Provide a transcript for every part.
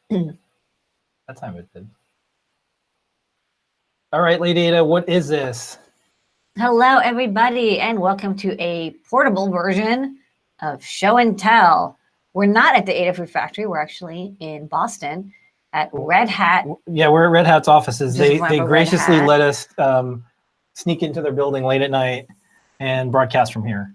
That time it did. All right, Lady Ada, what is this? Hello, everybody, and welcome to a portable version of Show and Tell. We're not at the Adafruit factory. We're actually in Boston at Red Hat. Yeah, we're at Red Hat's offices. Just They for graciously Red let us sneak into their building late at night and broadcast from here.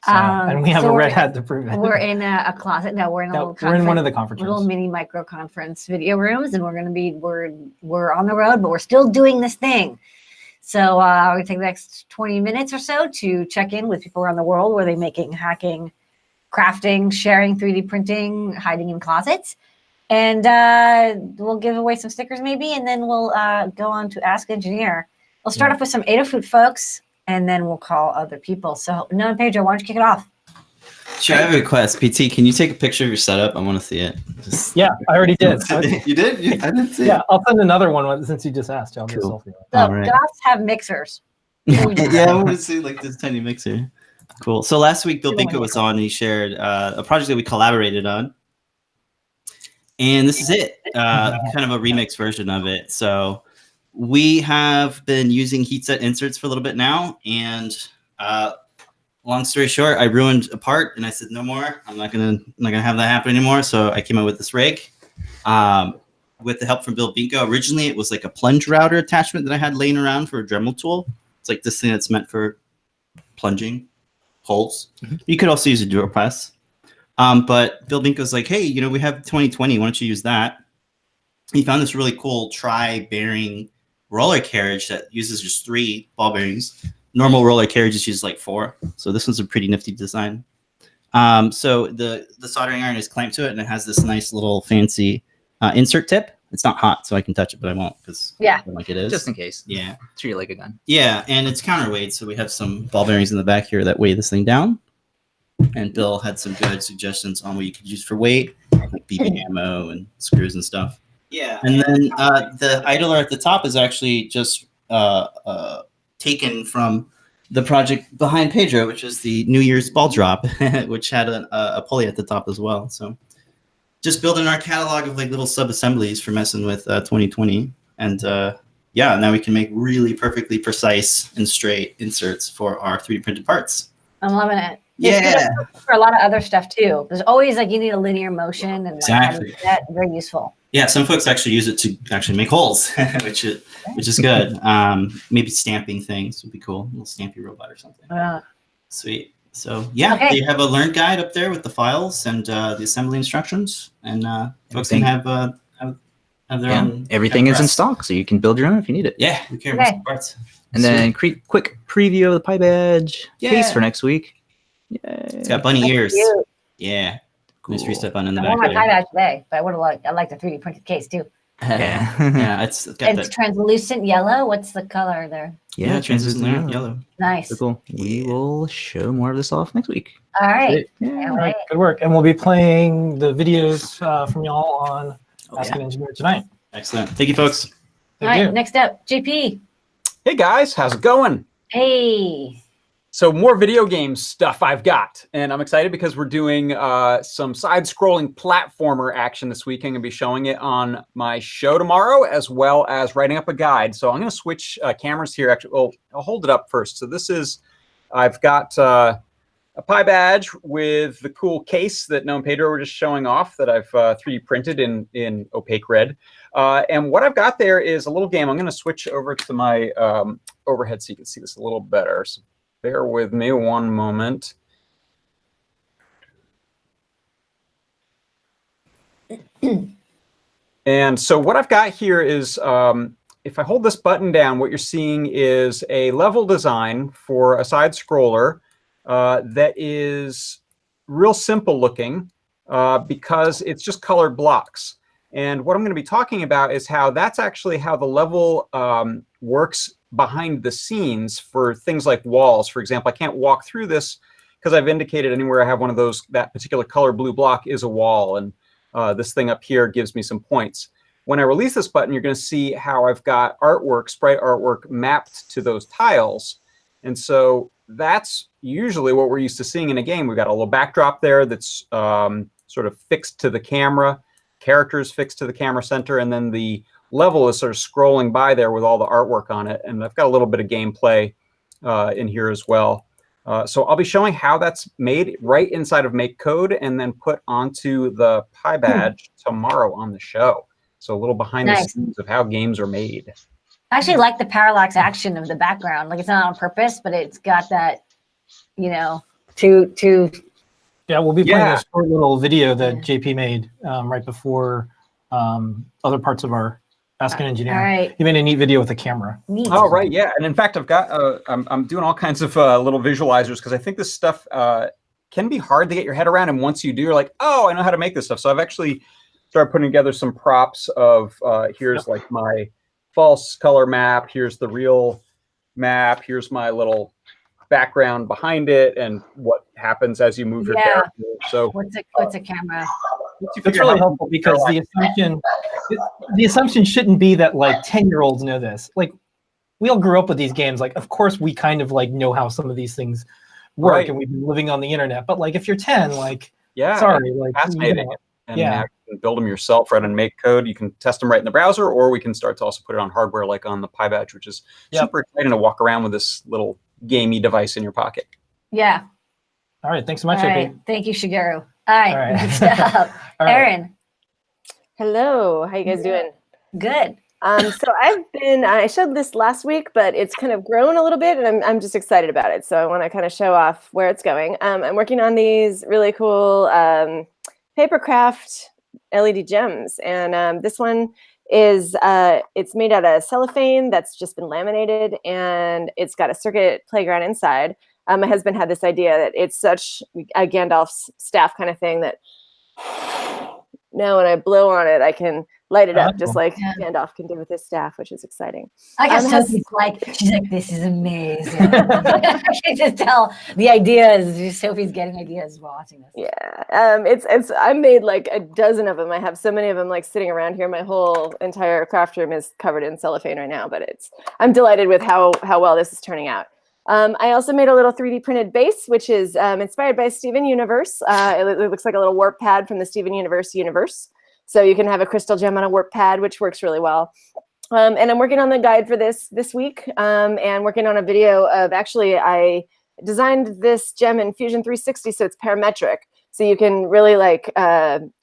So, and we have a Red Hat to prove it. We're in a closet. No, we're in a little we're in one of the conference little rooms. mini micro conference video rooms, and we're going to be we're on the road, but we're still doing this thing. So we're going to take the next 20 minutes or so to check in with people around the world. Where they're making, hacking, crafting, sharing 3D printing, hiding in closets. And we'll give away some stickers maybe, and then we'll go on to Ask Engineer. We'll start off with some Adafruit folks, and then we'll call other people. So Noe Pedro, why don't you kick it off? Sure, I have a request. PT, can you take a picture of your setup? I want to see it. Yeah, I already did. You did? I didn't see it. Yeah, I'll send another one since you just asked. I'll do a selfie. So Goths have mixers. Yeah, I want to see like this tiny mixer. Cool. So last week, Bill Binko was on and he shared a project that we collaborated on. And this is it, kind of a remix version of it. So we have been using heat set inserts for a little bit now. And long story short, I ruined a part and I said, no more. I'm not gonna have that happen anymore. So I came up with this rig with the help from Bill Binko. Originally, it was like a plunge router attachment that I had laying around for a Dremel tool. It's like this thing that's meant for plunging holes. You could also use a drill press. But Bill Binko's like, hey, you know, we have 2020. Why don't you use that? He found this really cool tri-bearing roller carriage that uses just 3 ball bearings. Normal roller carriages use like 4. So this one's a pretty nifty design. So the soldering iron is clamped to it, and it has this nice little fancy insert tip. It's not hot, so I can touch it, but I won't because I don't like it is. Just in case. Yeah. Treat it like a gun. Yeah, and it's counterweight, so we have some ball bearings in the back here that weigh this thing down. And Bill had some good suggestions on what you could use for weight, like BB ammo and screws and stuff. Yeah, and then the idler at the top is actually just taken from the project behind Pedro, which is the New Year's ball drop, which had a pulley at the top as well. So just building our catalog of like little sub-assemblies for messing with 2020. And yeah, now we can make really perfectly precise and straight inserts for our 3D printed parts. I'm loving it. Yeah. For a lot of other stuff too. There's always like you need a linear motion and like, exactly. That very useful. Yeah, some folks actually use it to actually make holes, which is good. Maybe stamping things would be cool. A little stampy robot or something. Sweet. So yeah, they have a learn guide up there with the files and the assembly instructions, and folks can have their own. Everything is in stock, so you can build your own if you need it. Yeah, we care about parts. And then quick preview of the Pi Badge case for next week. Yay. It's got bunny ears. Cute. Yeah. Cool. Nice reset button in the I back. want my Pi Badge today, but I like the 3D printed case too. Yeah, it's got it's translucent yellow. What's the color there? Yeah, translucent yellow. Nice. So cool. We will show more of this off next week. All right. All right. Good work. And we'll be playing the videos from y'all on Ask an Engineer tonight. Excellent. Thank you, folks. All right. Next up, JP. Hey guys, how's it going? Hey. So more video game stuff I've got, and I'm excited because we're doing some side-scrolling platformer action this week. I'm going to be showing it on my show tomorrow, as well as writing up a guide. So I'm going to switch cameras here. Actually, well, I'll hold it up first. So this is, I've got a Pi Badge with the cool case that Noe Pedro were just showing off that I've 3D printed in opaque red. And what I've got there is a little game. I'm going to switch over to my overhead so you can see this a little better. So bear with me one moment. And so what I've got here is, if I hold this button down, what you're seeing is a level design for a side scroller that is real simple looking because it's just colored blocks. And what I'm going to be talking about is how that's actually how the level works behind the scenes for things like walls. For example, I can't walk through this because I've indicated anywhere I have one of those, that particular color blue block is a wall. And this thing up here gives me some points. When I release this button, you're going to see how I've got artwork, sprite artwork mapped to those tiles. And so that's usually what we're used to seeing in a game. We've got a little backdrop there that's sort of fixed to the camera. characters fixed to the camera center, and then the level is sort of scrolling by there with all the artwork on it. And I've got a little bit of gameplay in here as well. So I'll be showing how that's made right inside of MakeCode and then put onto the Pi Badge tomorrow on the show. So a little behind the scenes of how games are made. I actually like the parallax action of the background. Like, it's not on purpose, but it's got that, you know, to Yeah, we'll be playing a short little video that JP made right before other parts of our Ask an Engineer. All right. He made a neat video with a camera. Neat. Oh, right, yeah. And in fact, I've got, I'm doing all kinds of little visualizers because I think this stuff can be hard to get your head around. And once you do, you're like, oh, I know how to make this stuff. So I've actually started putting together some props of, here's like my false color map. Here's the real map. Here's my little background behind it and what happens as you move your character. So what's a camera? That's really helpful because the assumption shouldn't be that like 10-year-olds know this. Like, we all grew up with these games. Like, of course we kind of like know how some of these things work, and we've been living on the internet. But like, if you're 10, like, sorry, like, fascinating. And you can build them yourself right on MakeCode. You can test them right in the browser, or we can start to also put it on hardware, like on the Pi Badge, which is super exciting to walk around with this little gamey device in your pocket. Yeah. All right. Thanks so much, All right. Thank you, Shigeru. All right. Good stuff. Erin. Hello. How you guys doing? Good. So I showed this last week, but it's kind of grown a little bit, and I'm just excited about it. So I want to kind of show off where it's going. I'm working on these really cool papercraft LED gems, and this one is it's made out of cellophane that's just been laminated, and it's got a circuit playground inside. My husband had this idea that it's such a Gandalf's staff kind of thing that now when I blow on it, I can light it up just like Gandalf can do with his staff, which is exciting. I guess Sophie's she's like, this is amazing. I can just tell the ideas. Sophie's getting ideas while watching this. Yeah, I made like a dozen of them. I have so many of them like sitting around here. My whole entire craft room is covered in cellophane right now, but I'm delighted with how well this is turning out. I also made a little 3D printed base, which is inspired by Steven Universe. It looks like a little warp pad from the Steven Universe universe. So you can have a crystal gem on a warp pad, which works really well. And I'm working on the guide for this week, and working on a video of, actually, I designed this gem in Fusion 360, so it's parametric. So you can really like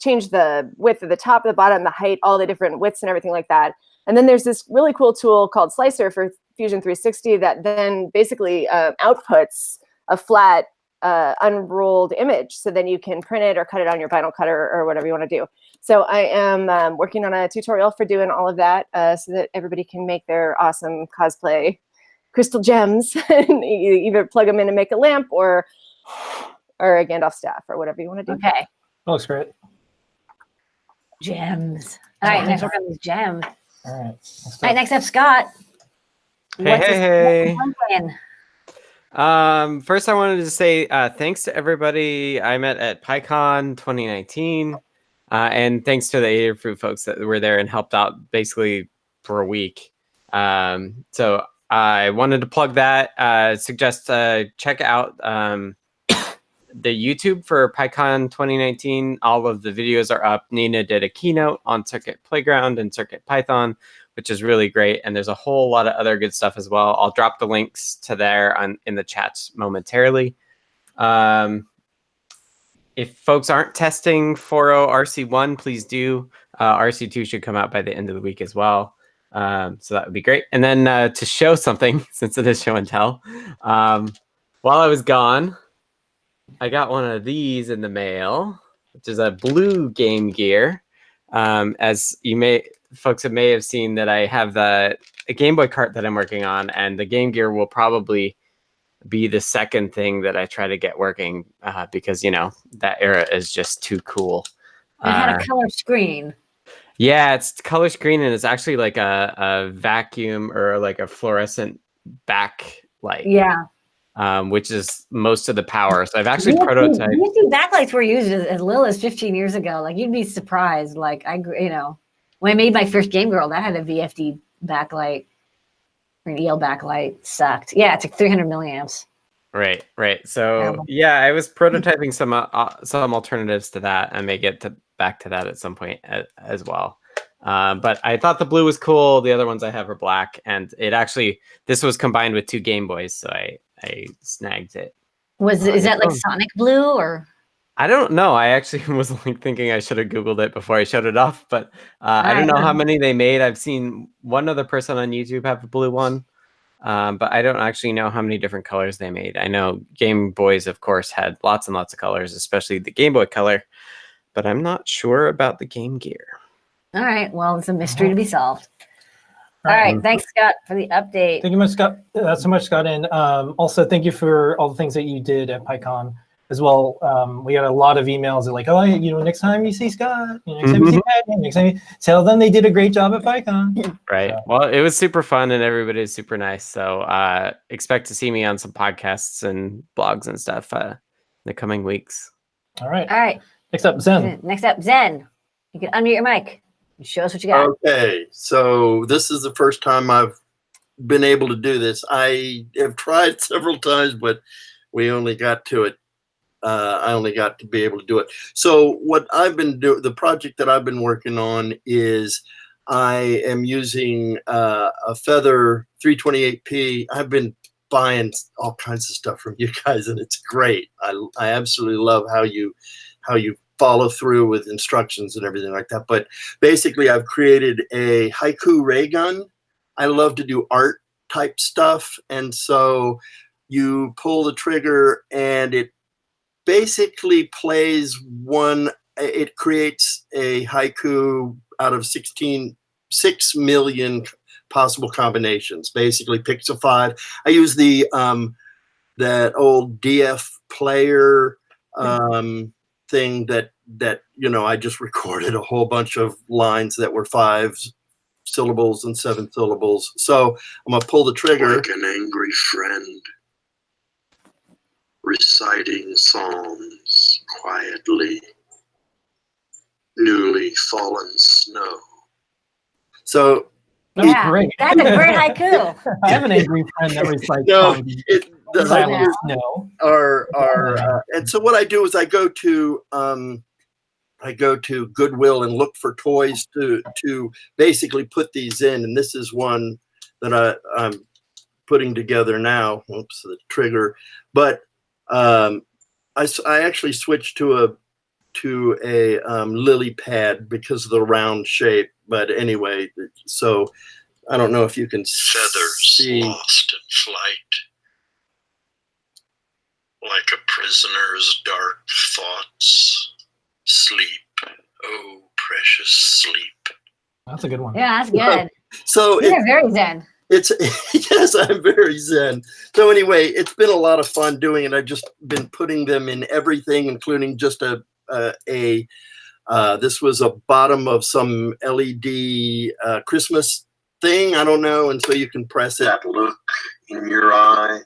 change the width of the top, the bottom, the height, all the different widths and everything like that. And then there's this really cool tool called Slicer for Fusion 360 that then basically outputs a flat unrolled image. So then you can print it or cut it on your vinyl cutter or whatever you want to do. So I am working on a tutorial for doing all of that so that everybody can make their awesome cosplay crystal gems and either plug them in and make a lamp or a Gandalf staff or whatever you want to do. Okay. That looks great. Gems. All right, next work on these gems. All right. All right, next up, Scott. Hey. First I wanted to say thanks to everybody I met at PyCon 2019. And thanks to the Adafruit folks that were there and helped out basically for a week. So I wanted to plug that. Suggest check out the YouTube for PyCon 2019. All of the videos are up. Nina did a keynote on Circuit Playground and Circuit Python, which is really great. And there's a whole lot of other good stuff as well. I'll drop the links to there in the chats momentarily. If folks aren't testing 4.0 RC1, please do. RC2 should come out by the end of the week as well. So that would be great. And then to show something, since it is show and tell, while I was gone, I got one of these in the mail, which is a blue Game Gear. As folks may have seen that I have a Game Boy cart that I'm working on, and the Game Gear will probably be the second thing that I try to get working because, you know, that era is just too cool. It had a color screen. Yeah, it's color screen, and it's actually like a vacuum or like a fluorescent backlight. Yeah. Which is most of the power. So I've actually prototyped. VFD backlights were used as little as 15 years ago. Like, you'd be surprised. Like, when I made my first Game Girl, that had a VFD backlight. Or an EL backlight. Sucked. Yeah, it's like 300 milliamps. Right. So yeah, I was prototyping some alternatives to that. I may get back to that at some point as well. But I thought the blue was cool. The other ones I have are black, and this was combined with 2 Game Boys, so I snagged it. Is that like Sonic Blue or? I don't know. I actually was like thinking I should have Googled it before I showed it off, but I don't know how many they made. I've seen one other person on YouTube have a blue one, but I don't actually know how many different colors they made. I know Game Boys, of course, had lots and lots of colors, especially the Game Boy Color, but I'm not sure about the Game Gear. All right. Well, it's a mystery to be solved. All right. Thanks, Scott, for the update. Thank you much, Scott. So much, Scott. And also, thank you for all the things that you did at PyCon as well. We got a lot of emails that like, oh, next time you see Scott, next time you see Patty, next time you tell them they did a great job at PyCon. Right. So. Well, it was super fun and everybody is super nice. So expect to see me on some podcasts and blogs and stuff in the coming weeks. All right. All right. Next up, Zen. You can unmute your mic. Show us what you got. Okay, so this is the first time I've been able to do this. I have tried several times, but we only got to it. I only got to be able to do it. So what I've been doing, the project that I've been working on is I am using a Feather 328p. I've been buying all kinds of stuff from you guys, and it's great. I absolutely love how you follow through with instructions and everything like that. But basically, I've created a haiku ray gun. I love to do art type stuff. And so you pull the trigger and it basically plays it creates a haiku out of 6 million possible combinations, basically picks a 5. I use the that old DF player thing that I just recorded a whole bunch of lines that were 5 syllables and 7 syllables. So I'm gonna pull the trigger. Like an angry friend reciting psalms quietly, newly fallen snow. So that's great. That's a great haiku. I have an angry friend that recites the haikus and so what I do is I go to Goodwill and look for toys to basically put these in, and this is one that I'm putting together now. Oops, the trigger. But I actually switched to a lily pad because of the round shape. But anyway, so I don't know if you can see. Lost in flight, like a prisoner's dark thoughts. Sleep, oh precious sleep. That's a good one. Yeah, that's good. So you're very Zen. Yes, I'm very Zen. So anyway, it's been a lot of fun doing it. I've just been putting them in everything, including just this was a bottom of some LED Christmas thing. I don't know, and so you can press it. That look in your eye,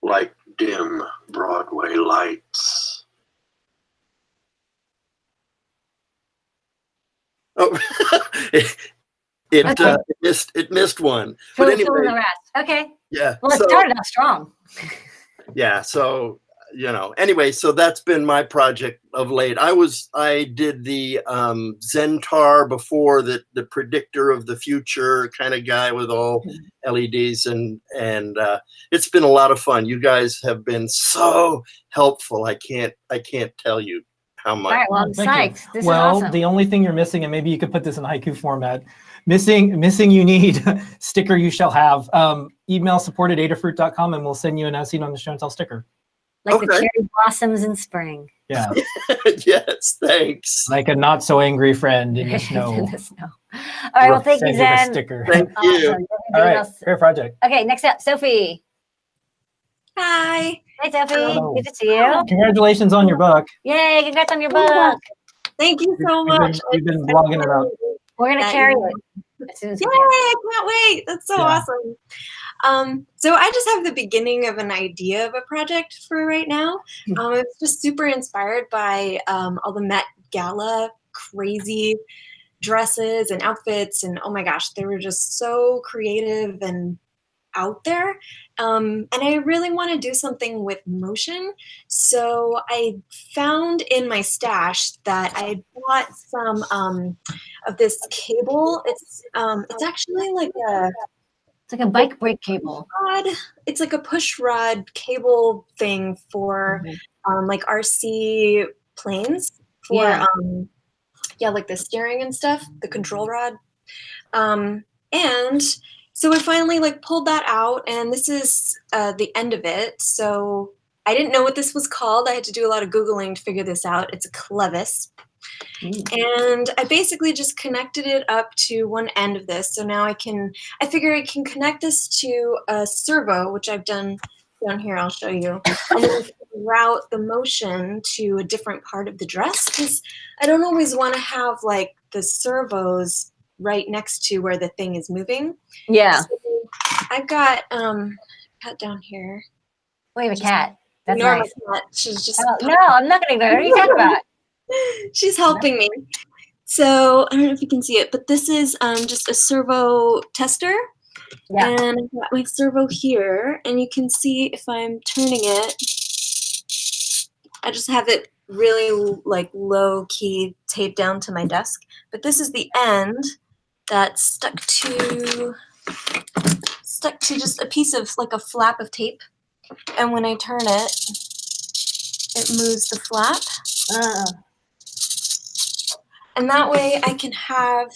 like dim Broadway lights. Oh, it missed one. But anyway, the rest. Okay. Yeah. Well, it started out strong. Yeah. So anyway, so that's been my project of late. I did the Zentar before, the predictor of the future kind of guy with all LEDs, and it's been a lot of fun. You guys have been so helpful. I can't tell you how much. All right, well, I'm psyched. This is awesome. The only thing you're missing, and maybe you could put this in haiku format, missing you need sticker you shall have. Email support@adafruit.com and we'll send you an As Seen on the Show and Tell sticker. Like the cherry blossoms in spring. Yeah. Yes, thanks. Like a not so angry friend in the snow. In the snow. All right, well, thank you, Zen. Sticker. Thank you. All right, fair project. Okay, next up, Sophie. Hi. Hey, Sophie. Hello. Good to see you. Congratulations on your book. Yay, congrats on your book. Thank you so much. We've been blogging about. We're going to carry it as soon as we Yay, can. I can't wait. That's so awesome. So I just have the beginning of an idea of a project for right now. I was just super inspired by all the Met Gala crazy dresses and outfits. And oh my gosh, they were just so creative and out there. And I really want to do something with motion. So I found in my stash that I bought some of this cable. It's actually like It's like a bike brake cable. rod. It's like a push rod cable thing for like RC planes for like the steering and stuff, the control rod. And so I finally like pulled that out, and this is the end of it. So I didn't know what this was called. I had to do a lot of Googling to figure this out. It's a clevis. And I basically just connected it up to one end of this. So now I figure I can connect this to a servo, which I've done down here. I'll show you. And then route the motion to a different part of the dress, because I don't always want to have like the servos right next to where the thing is moving. Yeah. So I've got cat down here. We have a cat. That's Enormous nice. cat. She's just no, I'm not gonna ignore her. What are you talking about? She's helping me. So I don't know if you can see it, but this is just a servo tester. Yeah. And I've got my servo here, and you can see if I'm turning it, I just have it really like low key taped down to my desk. But this is the end that's stuck to just a piece of like a flap of tape. And when I turn it, it moves the flap. And that way I can have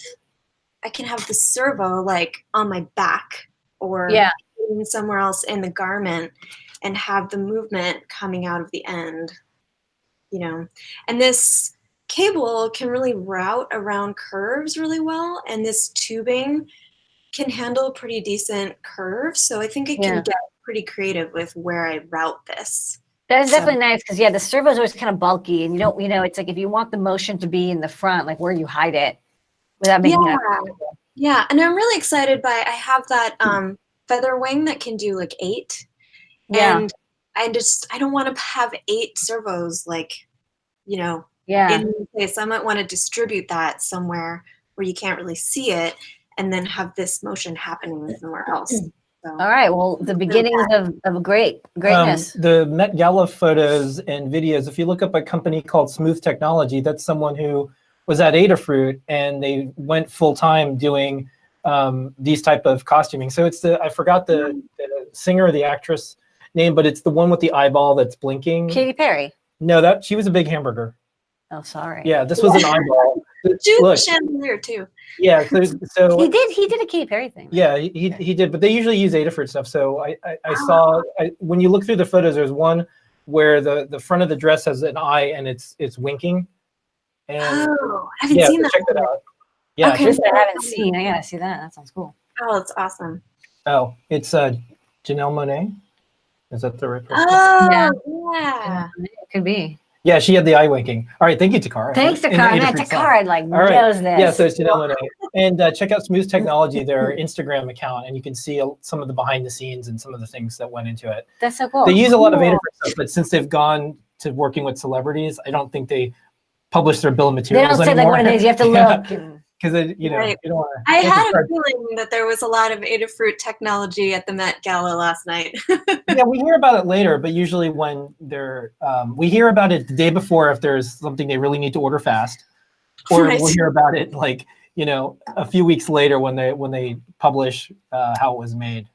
the servo like on my back or somewhere else in the garment and have the movement coming out of the end, you know. And this cable can really route around curves really well, and this tubing can handle pretty decent curves. So I think I can get pretty creative with where I route this. That is definitely nice because the servo is always kind of bulky, and you don't, it's like if you want the motion to be in the front, like where you hide it without making it. Yeah, and I'm really excited by I have that feather wing that can do like 8. Yeah. And I don't want to have 8 servos like, in place. I might want to distribute that somewhere where you can't really see it and then have this motion happening somewhere else. So, all right. Well, the beginnings of greatness. The Met Gala photos and videos, if you look up a company called Smooth Technology, that's someone who was at Adafruit, and they went full-time doing these type of costuming. So it's I forgot the singer or the actress name, but it's the one with the eyeball that's blinking. Katy Perry. No, she was a big hamburger. Oh, sorry. Yeah, this was an eyeball. Look, chandelier too. Yeah, so he did a Katy Perry thing. Yeah, he did, but they usually use Adafruit stuff. So I saw when you look through the photos, there's one where the front of the dress has an eye and it's winking. And I haven't seen that. Check that out. Yeah, okay, I haven't seen. I gotta see that. That sounds cool. Oh, it's awesome. Oh, it's Janelle Monáe. Is that the right person? Oh, yeah. It could be. Yeah, she had the eye winking. All right, thank you, Takara. Thanks, Takara. Takara knows this. Yeah, so it's Janelle Monáe. And check out Smooth Technology, their Instagram account, and you can see some of the behind the scenes and some of the things that went into it. That's so cool. They use a lot of Adafruit stuff, but since they've gone to working with celebrities, I don't think they publish their bill of materials anymore. They don't say like what it is. You have to look. Because you don't want to. I had a feeling that there was a lot of Adafruit technology at the Met Gala last night. Yeah, we hear about it later, but usually when we hear about it the day before if there's something they really need to order fast, or we'll hear about it like a few weeks later when they publish how it was made.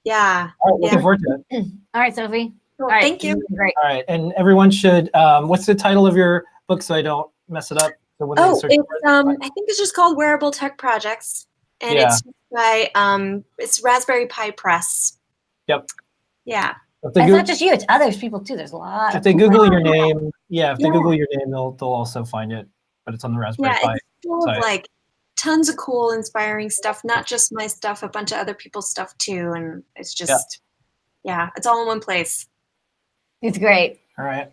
Yeah. All right, looking forward to it. All right, Sophie. Cool, All right, thank you. Great. All right, and everyone should. What's the title of your book so I don't mess it up? So I think it's just called Wearable Tech Projects, and it's by it's Raspberry Pi Press. Yep. Yeah. It's not just you; it's others people too. There's a lot. If they Google your name, if they Google your name, they'll also find it. But it's on the Raspberry Pi. It's full of like tons of cool, inspiring stuff. Not just my stuff, a bunch of other people's stuff too, and it's just it's all in one place. It's great. All right.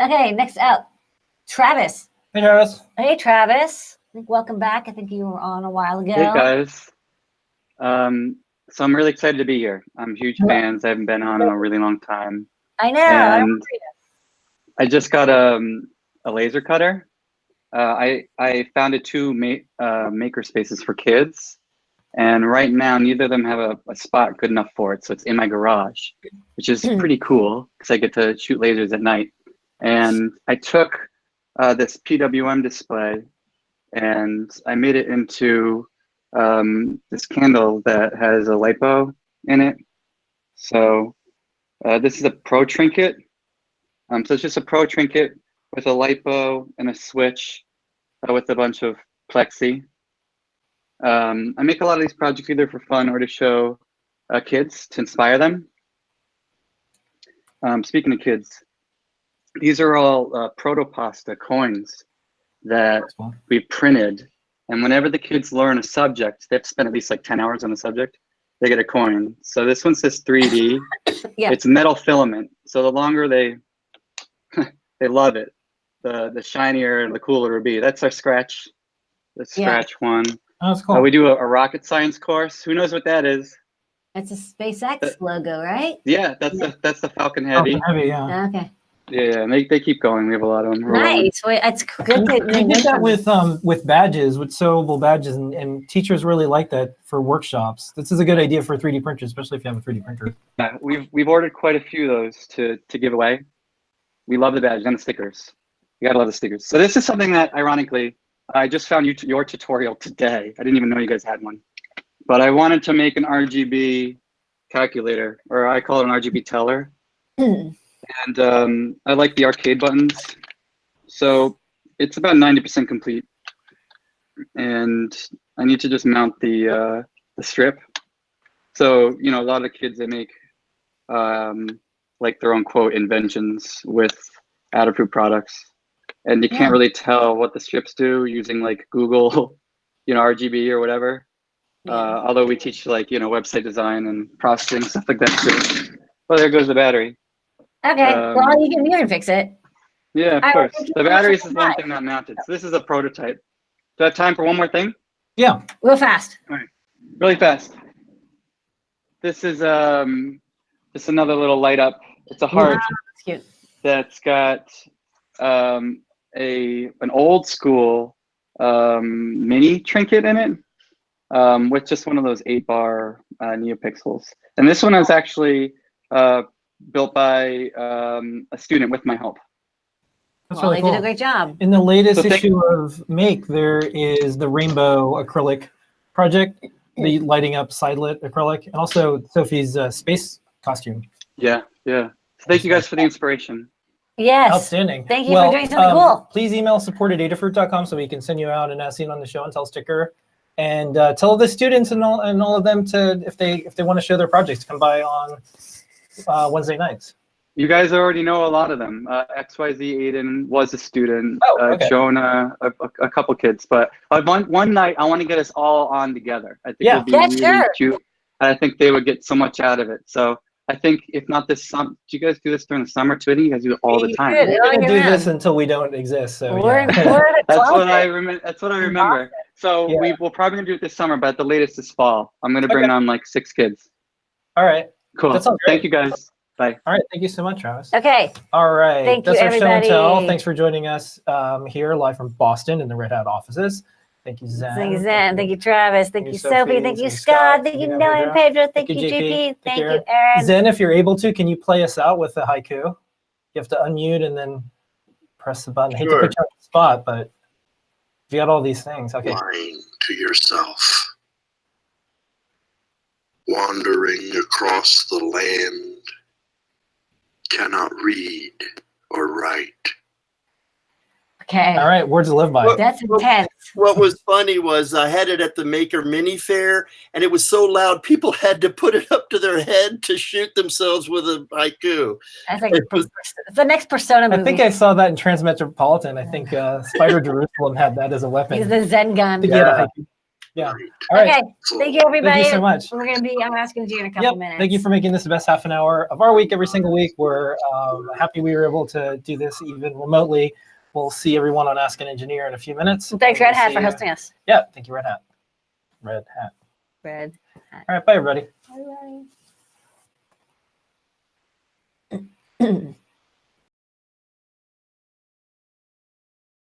Okay, next up, Travis. Hey, Travis. Hey, Travis. Welcome back. I think you were on a while ago. Hey, guys. So I'm really excited to be here. I'm huge fans. I haven't been on in a really long time. I know. And I just got a laser cutter. I founded 2 maker spaces for kids. And right now, neither of them have a spot good enough for it. So it's in my garage, which is pretty cool because I get to shoot lasers at night. And I took this PWM display and I made it into this candle that has a lipo in it. So this is a pro trinket. So it's just a pro trinket with a lipo and a switch with a bunch of plexi. I make a lot of these projects either for fun or to show kids, to inspire them. Speaking of kids, these are all protopasta coins that we printed. And whenever the kids learn a subject, they have to spend at least like 10 hours on the subject, they get a coin. So this one says 3D. Yeah. It's metal filament. So the longer they love it, the shinier and the cooler it'll be. That's our scratch, the scratch one. Oh, that's cool. We do a rocket science course. Who knows what that is? It's a SpaceX logo, right? Yeah, that's the Falcon Heavy. Falcon Heavy, yeah. Okay. Yeah, and they keep going. We have a lot of them. Nice. Well, it's good that We did that with badges, with sewable badges, and teachers really like that for workshops. This is a good idea for 3D printers, especially if you have a 3D printer. Yeah, we've ordered quite a few of those to give away. We love the badges and the stickers. You gotta love the stickers. So this is something that, ironically, I just found your tutorial today. I didn't even know you guys had one. But I wanted to make an RGB calculator, or I call it an RGB teller. And I like the arcade buttons. So it's about 90% complete. And I need to just mount the strip. So, you know, a lot of kids, they make like their own quote inventions with Adafruit products. And you can't really tell what the strips do using like Google, you know, RGB or whatever. Although we teach like, you know, website design and processing, stuff like that too. Well, there goes the battery. Okay, well, you can fix it. Yeah, of course. The batteries is one thing not mounted. So this is a prototype. Do I have time for one more thing? Yeah. Real fast. All right. Really fast. This is just another little light up. It's a heart. That's cute. That's got an old school mini trinket in it with just one of those 8-bar neopixels. And this one is actually built by a student with my help. That's Well, really they cool. did a great job. In the latest issue of Make, there is the rainbow acrylic project, the lighting up side lit acrylic, and also Sophie's space costume. Yeah, yeah. So thank you guys for the inspiration. Yes. Outstanding. Thank you for doing something cool. Please email support@adafruit.com so we can send you out an as-seen on the show and tell sticker. And tell the students and all of them to, if they want to show their projects, to come by on Wednesday nights. You guys already know a lot of them. XYZ Aiden was a student. Okay. Jonah, a couple kids. But one night, I want to get us all on together. I think Yeah. it'd be really cute. I think they would get so much out of it. So I think if not this summer, do you guys do this during the summer too? I think you guys do it all the time. We're going to do this until we don't exist. So That's what I remember. That's what I remember. So we're probably going to do it this summer, but at the latest this fall. I'm going to bring on like 6 kids. All right. Cool. That sounds great. Thank you guys. Bye. All right. Thank you so much, Travis. Okay. All right. Thank you, That's our show and everybody. tell. Thanks for joining us here live from Boston in the Red Hat offices. Thank you, Zen. Thank you, Zen. Thank you, Travis. Thank you, Sophie. Sophie. Thank you, Thank you, Scott. Scott. Thank you, Thank you, Noe Pedro. Thank you, JP. JP. Thank you, Aaron. Erin. Zen, if you're able to, can you play us out with the haiku? You have to unmute and then press the button. I hate to put you on the spot, but if you got all these things, okay. Lying to yourself, wandering across the land, cannot read or write. Okay. All right, words to live by. That's intense. What was funny was I had it at the Maker Mini Fair, and it was so loud, people had to put it up to their head to shoot themselves with a haiku. That's like it's the next Persona movie. I think I saw that in Transmetropolitan. I think Spider Jerusalem had that as a weapon. Use the Zen gun. Yeah. Yeah. All right. Okay. Thank you, everybody. Thank you so much. I'm asking you in a couple minutes. Thank you for making this the best half an hour of our week every single week. We're happy we were able to do this even remotely. We'll see everyone on Ask an Engineer in a few minutes. Thanks, Red Hat, for hosting us. Yeah, thank you, Red Hat. Red Hat. Red Hat. All right, bye, everybody. Bye.